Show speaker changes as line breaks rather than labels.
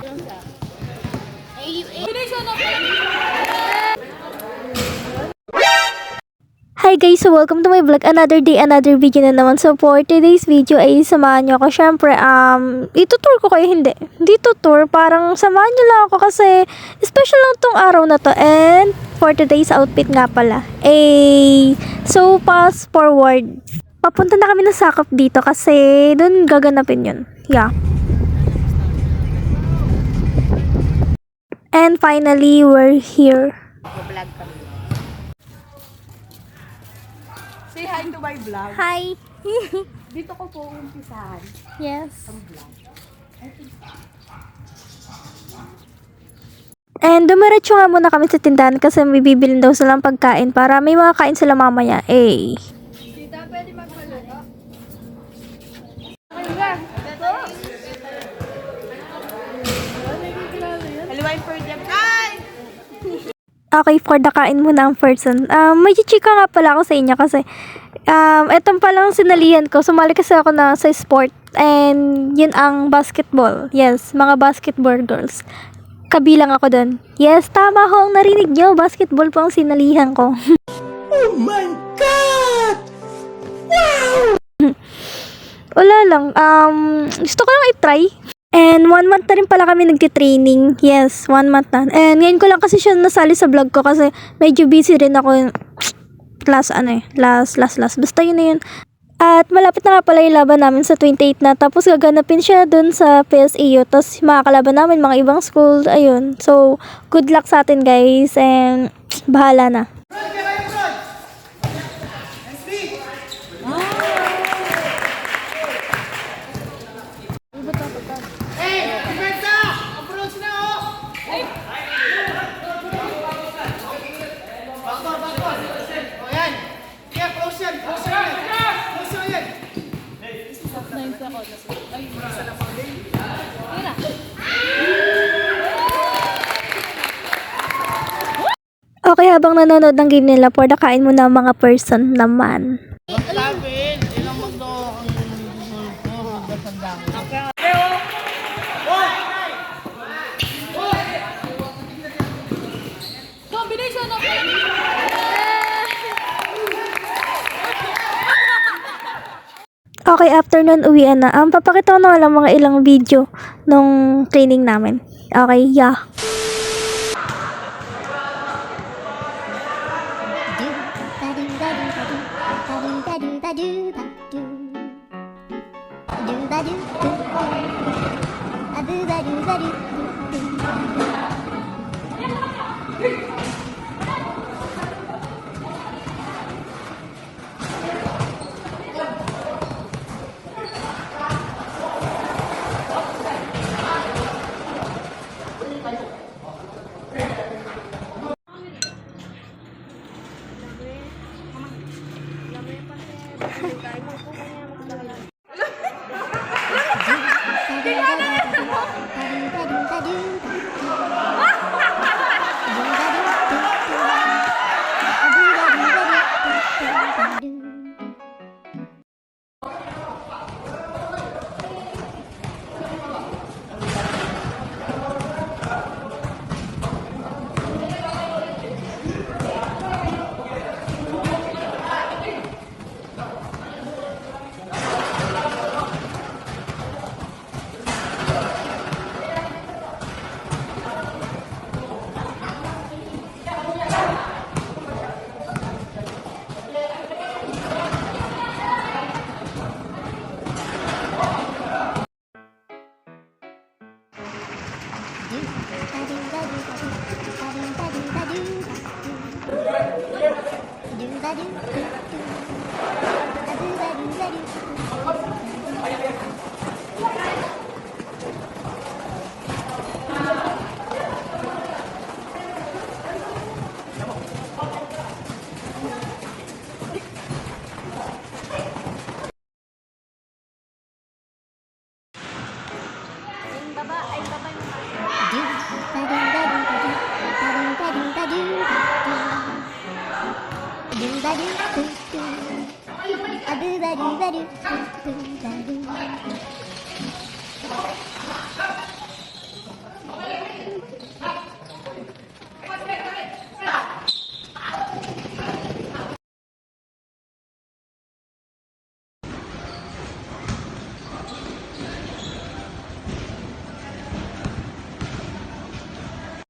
Hi guys! So welcome to my vlog. Another day, another video na naman. So for today's video ay samahan nyo ako. Syempre, itutour ko kayo. Hindi tutour. Parang samahan nyo lang ako kasi special lang tong araw na to. And for today's outfit nga pala. So fast forward. Papunta na kami ng sakop dito kasi dun gaganapin yun. Yeah. And finally, we're here.
Vlog kami. Say hi to my vlog.
Hi!
Dito ko po umpisahan
Yes.
ang vlog.
And dumiretso nga muna kami sa tindahan kasi may bibilin daw silang pagkain para may mga kain sila mamaya.
Tita, pwede magpaluto? Haliwain for them. Hi!
Okay, for the kain muna ang person. May chichika nga pala ako sa inyo kasi etong palang sinalihan ko. Sumali kasi ako na sa sport and yun ang basketball. Yes, mga basketball girls. Kabilang ako dun. Yes, tama ho ang narinig nyo. Basketball po ang sinalihan ko.
Oh my God! Wow!
Wala lang. Gusto ko lang i-try. And 1 month na rin pala kami nagtitraining. Yes, 1 month na. And ngayon ko lang kasi siya nasali sa vlog ko kasi medyo busy rin ako last. Basta yun na yun. At malapit na nga pala yung laban namin sa 28 na. Tapos gaganapin siya dun sa PSAU. Tapos makakalaban namin mga ibang school. Ayun. So, good luck sa atin guys. And bahala na. Okay, habang nanonood ng game nila, for the kain muna ang mga person naman. Okay, after nun, uwian na. Papakita ko na lang mga ilang video nung training namin. Okay, yeah.